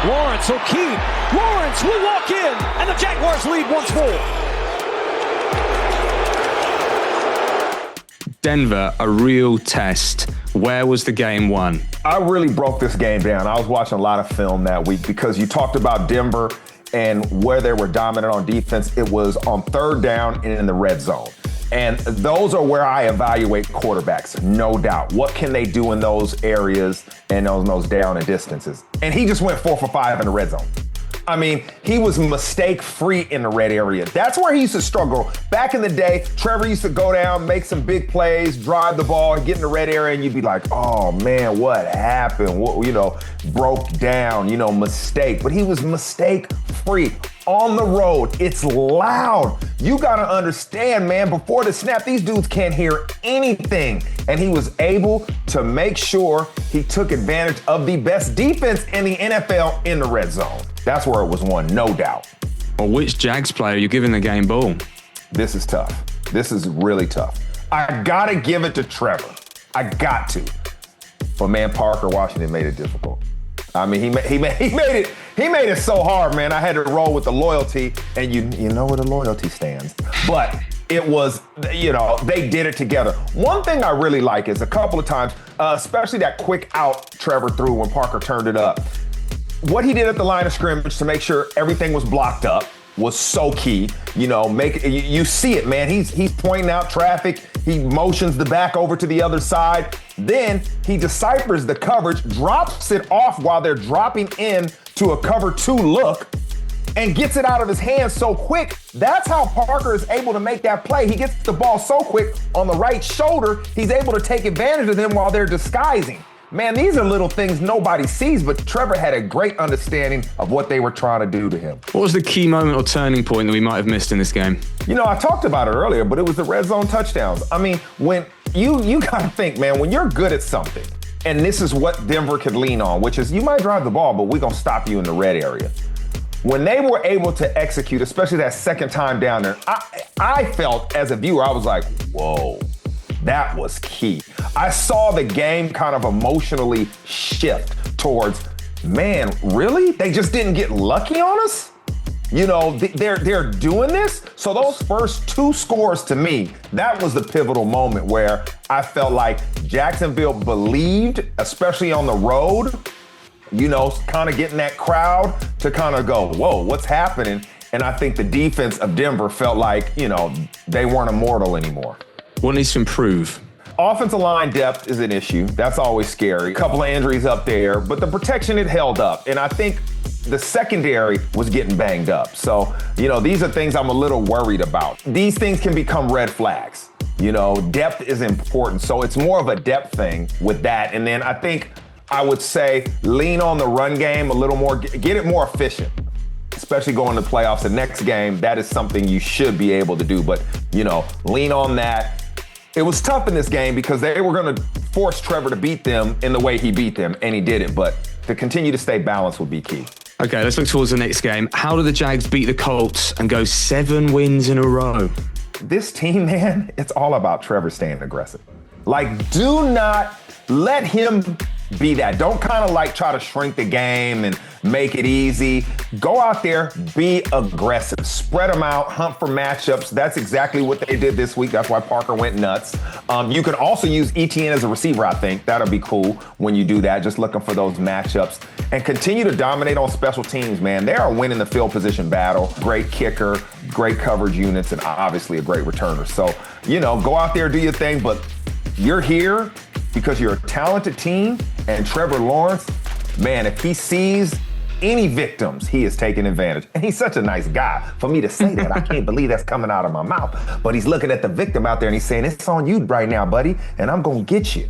Lawrence will keep. Lawrence will walk in, and the Jaguars lead once more. Denver, a real test. Where was the game won? I really broke this game down. I was watching a lot of film that week because you talked about Denver and where they were dominant on defense. It was on third down and in the red zone. And those are where I evaluate quarterbacks, no doubt. What can they do in those areas and those down and distances? And he just went 4 for 5 in the red zone. I mean, he was mistake-free in the red area. That's where he used to struggle. Back in the day, Trevor used to go down, make some big plays, drive the ball, get in the red area, and you'd be like, oh, man, what happened? What, broke down, mistake. But he was mistake-free. On the road, it's loud. You got to understand, man, before the snap, these dudes can't hear anything. And he was able to make sure he took advantage of the best defense in the NFL in the red zone. That's where it was won, no doubt. Well, which Jags player are you giving the game ball? This is tough. This is really tough. I got to give it to Trevor. I got to. But, man, Parker Washington made it difficult. I mean, he made it so hard, man. I had to roll with the loyalty, and you know where the loyalty stands. But it was, they did it together. One thing I really like is a couple of times, especially that quick out Trevor threw when Parker turned it up. What he did at the line of scrimmage to make sure everything was blocked up was so key. You see it, man. He's pointing out traffic. He motions the back over to the other side. Then he deciphers the coverage, drops it off while they're dropping in to a cover 2 look, and gets it out of his hands so quick. That's how Parker is able to make that play. He gets the ball so quick on the right shoulder, he's able to take advantage of them while they're disguising. Man, these are little things nobody sees, but Trevor had a great understanding of what they were trying to do to him. What was the key moment or turning point that we might have missed in this game? I talked about it earlier, but it was the red zone touchdowns. I mean, when you got to think, man, when you're good at something, and this is what Denver could lean on, which is you might drive the ball, but we're going to stop you in the red area. When they were able to execute, especially that second time down there, I felt as a viewer, I was like, whoa. That was key. I saw the game kind of emotionally shift towards, man, really? They just didn't get lucky on us? They're doing this? So those first 2 scores to me, that was the pivotal moment where I felt like Jacksonville believed, especially on the road, kind of getting that crowd to kind of go, whoa, what's happening? And I think the defense of Denver felt like, they weren't immortal anymore. What needs to improve? Offensive line depth is an issue. That's always scary. A couple of injuries up there, but the protection, it held up. And I think the secondary was getting banged up. So, these are things I'm a little worried about. These things can become red flags. Depth is important. So it's more of a depth thing with that. And then I think I would say lean on the run game a little more, get it more efficient. Especially going to the playoffs, the next game, that is something you should be able to do. But, lean on that. It was tough in this game because they were going to force Trevor to beat them in the way he beat them, and he did it. But to continue to stay balanced would be key. Okay, let's look towards the next game. How do the Jags beat the Colts and go 7 wins in a row? This team, man, it's all about Trevor staying aggressive. Do not let him be that. Don't kind of try to shrink the game and make it easy. Go out there, be aggressive, spread them out, hunt for matchups. That's exactly what they did this week. That's why Parker went nuts. You can also use ETN as a receiver, I think. That'll be cool when you do that, just looking for those matchups. And continue to dominate on special teams, man. They are winning the field position battle. Great kicker, great coverage units, and obviously a great returner. So, go out there, do your thing, but you're here because you're a talented team, and Trevor Lawrence, man, if he sees any victims, he is taking advantage. And he's such a nice guy. For me to say that, I can't believe that's coming out of my mouth. But he's looking at the victim out there and he's saying, it's on you right now, buddy, and I'm going to get you.